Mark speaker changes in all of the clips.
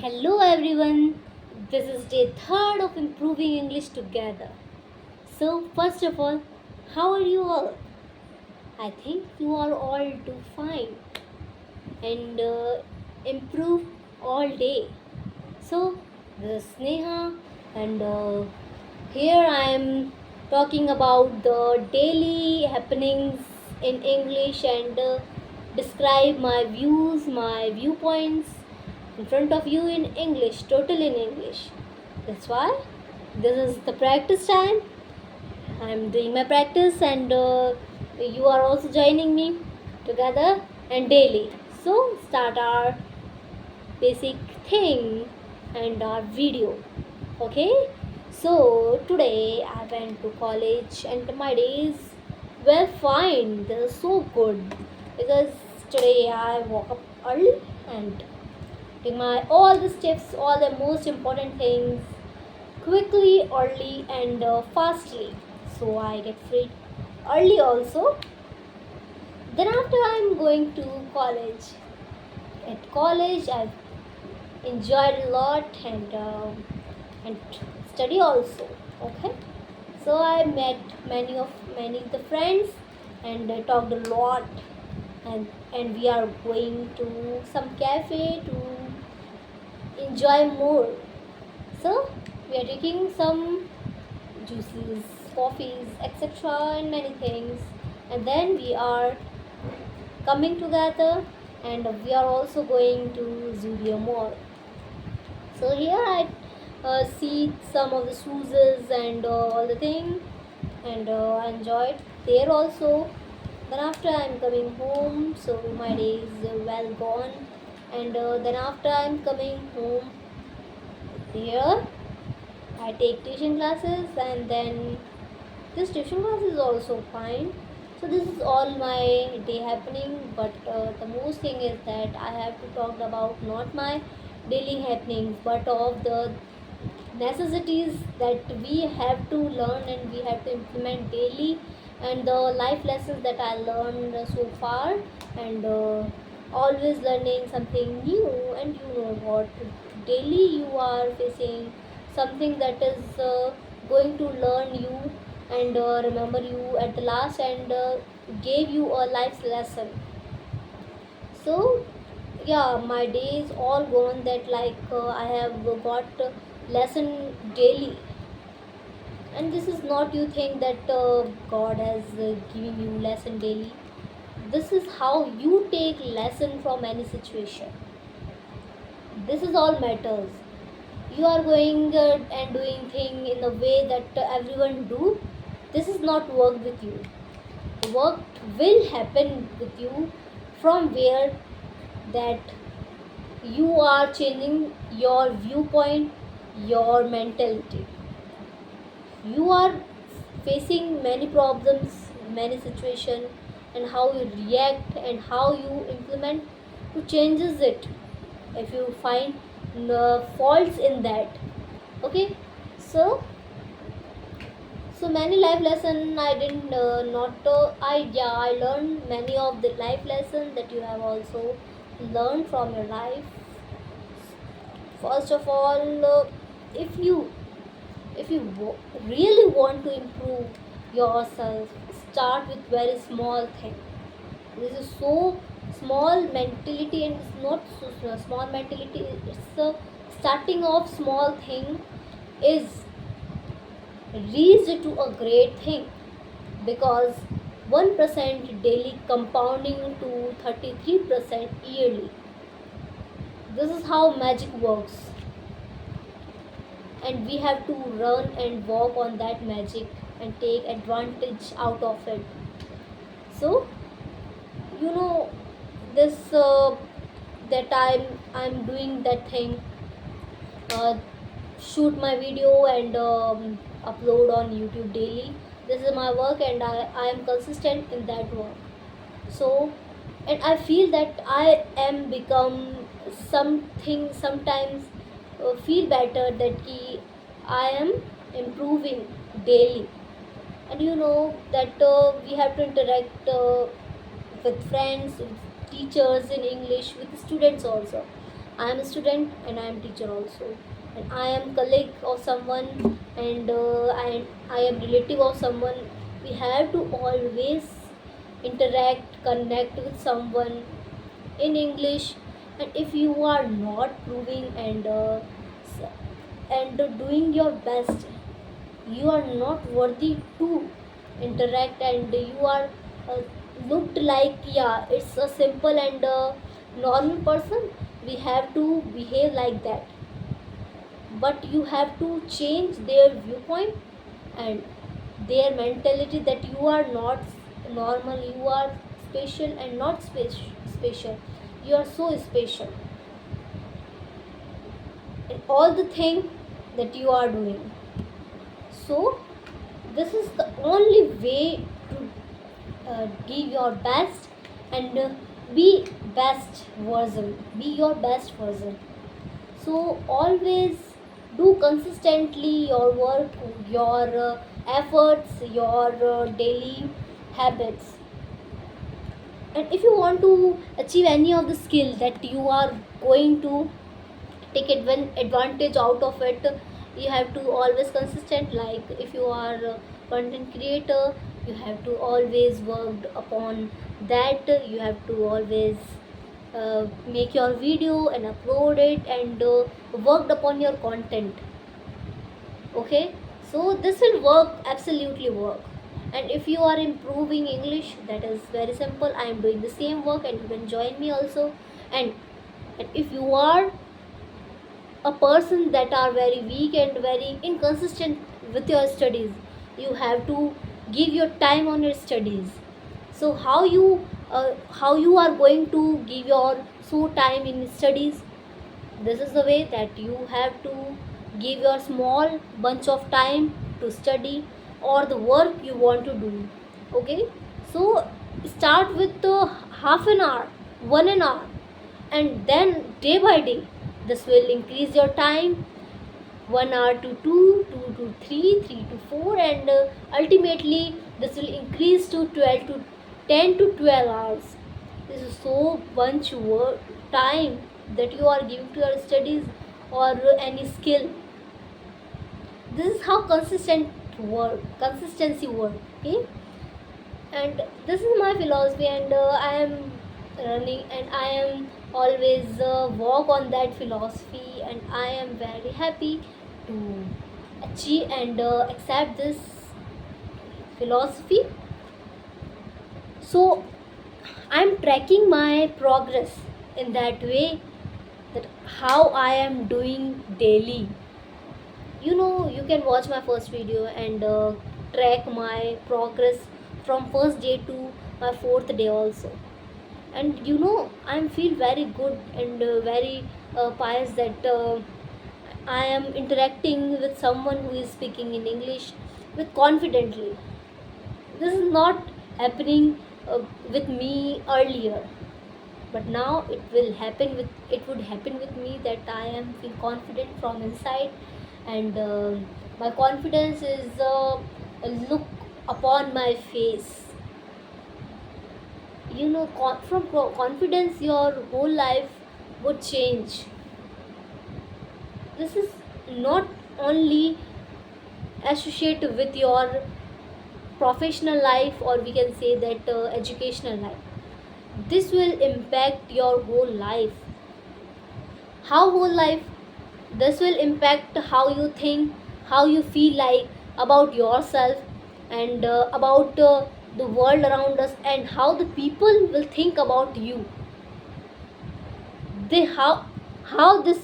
Speaker 1: Hello everyone, this is day third of improving English together. So, first of all, how are you all? I think you are all do fine and improve all day. So, this is Sneha, and here I am talking about the daily happenings in English and describe my views, my viewpoints in front of you in English, total in English. That's why this is the practice time. I'm doing my practice, and you are also joining me together and daily. So, start our basic thing and our video. Okay, so today I went to college and my days were fine. They're so good because today I woke up early and did my all the steps, all the most important things quickly, early, and fastly. So I get free early also. Then after I'm going to college. At college, I enjoyed a lot and study also. Okay, so I met many of the friends and I talked a lot, and we are going to some cafe to enjoy more. So we are taking some juices, coffees, etc., and many things, and then we are coming together, and we are also going to Zudio Mall. So here I see some of the shoes and all the thing, and I enjoyed there also. Then after I'm coming home, so my day is well gone, and then after I'm coming home here, I take tuition classes, and then this tuition class is also fine. So this is all my day happening, but the most thing is that I have to talk about not my daily happenings, but of the necessities that we have to learn and we have to implement daily, and the life lessons that I learned so far, and always learning something new. And you know what, daily you are facing something that is going to learn you and remember you at the last, and gave you a life lesson. So yeah, my day is all gone that like I have got lesson daily. And this is not you think that God has given you lesson daily. This is how you take lesson from any situation. This is all matters. You are going and doing thing in the way that everyone do. This is not work with you. Work will happen with you from where that you are changing your viewpoint, your mentality. You are facing many problems, many situations, and how you react and how you implement to changes it. If you find faults in that, okay. So many life lesson I didn't not I yeah, I learned many of the life lessons that you have also learned from your life. First of all, if you really want to improve yourself, start with very small thing. This is so small mentality, and it's not small mentality. It's the starting of small thing is reached to a great thing, because 1% daily compounding to 33% yearly. This is how magic works, and we have to run and walk on that magic and take advantage out of it. So you know this that I'm doing that thing, uh, shoot my video and upload on YouTube daily. This is my work, and I am consistent in that work. So, and I feel that I am become something sometimes, feel better that I am improving daily. And you know that we have to interact with friends, with teachers in English, with students also. I am a student and I am teacher also, and I am colleague of someone, and I am relative of someone. We have to always interact, connect with someone in English. And if you are not proving and doing your best, you are not worthy to interact, and you are uh, looked like, yeah, it's a simple and normal person. We have to behave like that, but you have to change their viewpoint and their mentality that you are not normal, you are special and not special. You are so special in all the thing that you are doing. So this is the only way to give your best and be best version, be your best version. So always do consistently your work, your efforts, your daily habits. And if you want to achieve any of the skill that you are going to take advantage out of it, you have to always consistent. Like if you are a content creator, you have to always work upon that. You have to always make your video and upload it, and worked upon your content. Okay, so this will work, absolutely work. And if you are improving English, that is very simple. I am doing the same work and you can join me also. And if you are a person that are very weak and very inconsistent with your studies, you have to give your time on your studies. So how you are going to give your so time in studies? This is the way that you have to give your small bunch of time to study or the work you want to do. Okay, so start with half an hour, 1 an hour, and then day by day this will increase your time, 1 hour to 2, 2 to 3, 3 to 4, and ultimately this will increase to 12 to 10 to 12 hours. This is so much work time that you are giving to your studies or any skill. This is how consistency work. Okay, and this is my philosophy, and I am running and I am always walk on that philosophy, and I am very happy to achieve and accept this philosophy. So I'm tracking my progress in that way, that how I am doing daily. You know, you can watch my first video and track my progress from first day to my fourth day also. And you know, I feel very good and very pious that I am interacting with someone who is speaking in English with confidently. This is not happening with me earlier, but now it would happen with me, that I am feel confident from inside. And my confidence is a look upon my face. You know, confidence your whole life would change. This is not only associated with your professional life, or we can say that educational life. This will impact your whole life. How whole life? This will impact how you think, how you feel like about yourself, and about the world around us, and how the people will think about you. They how this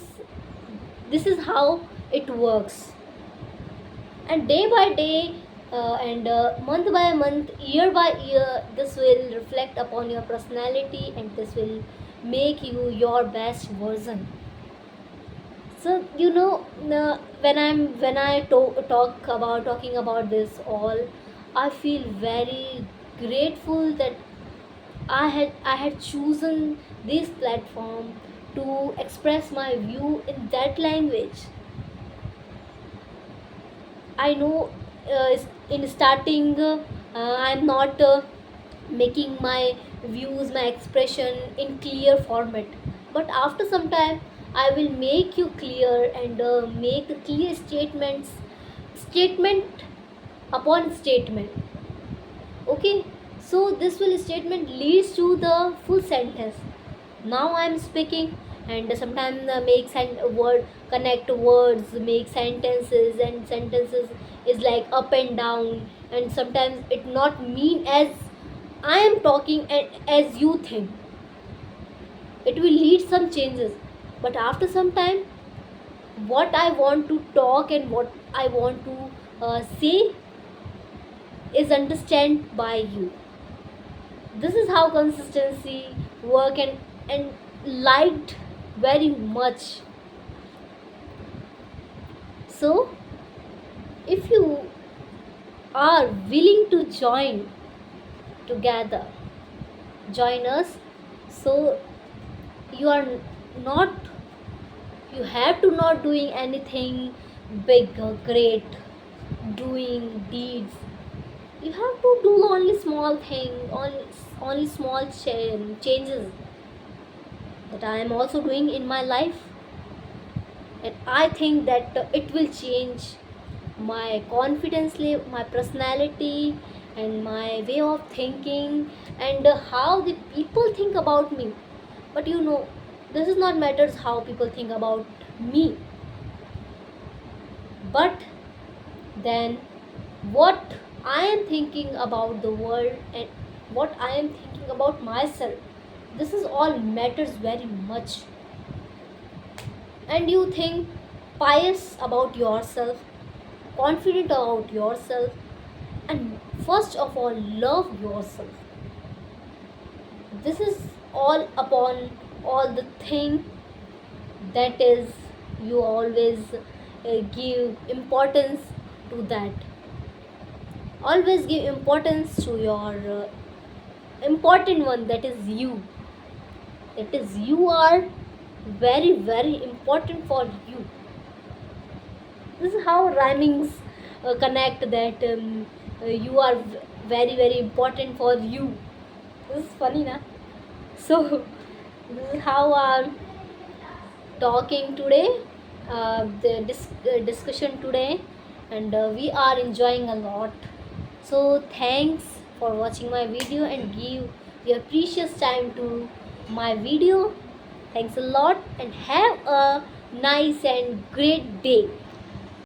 Speaker 1: is how it works. And day by day and month by month, year by year, this will reflect upon your personality, and this will make you your best version. So you know, when I talking about this all, I feel very grateful that I had chosen this platform to express my view in that language. I know in starting I'm not making my views, my expression in clear format, but after some time I will make you clear and make the clear statement upon statement. Okay, so this will statement leads to the full sentence. Now I am speaking, and sometimes word connect words, make sentences, and sentences is like up and down, and sometimes it not mean as I am talking and as you think. It will lead some changes, but after some time, what I want to talk and what I want to say is understand by you. This is how consistency work, and liked very much. So if you are willing to join together, join us. So you are not, you have to not doing anything big or great, doing deeds. You have to do only small thing, only small changes that I am also doing in my life, and I think that it will change my confidence level, my personality, and my way of thinking, and how the people think about me. But this is not matters how people think about me, but then what I am thinking about the world and what I am thinking about myself. This is all matters very much. And you think pious about yourself, confident about yourself, and first of all, love yourself. This is all upon all the thing that is you always give importance to that. Always give importance to your important one, that is you. That is you are very very important for you. This is how rhymings connect that you are very very important for you. This is funny na. So this is how I'm talking today, the discussion today, and we are enjoying a lot. So thanks for watching my video and give your precious time to my video. Thanks a lot and have a nice and great day.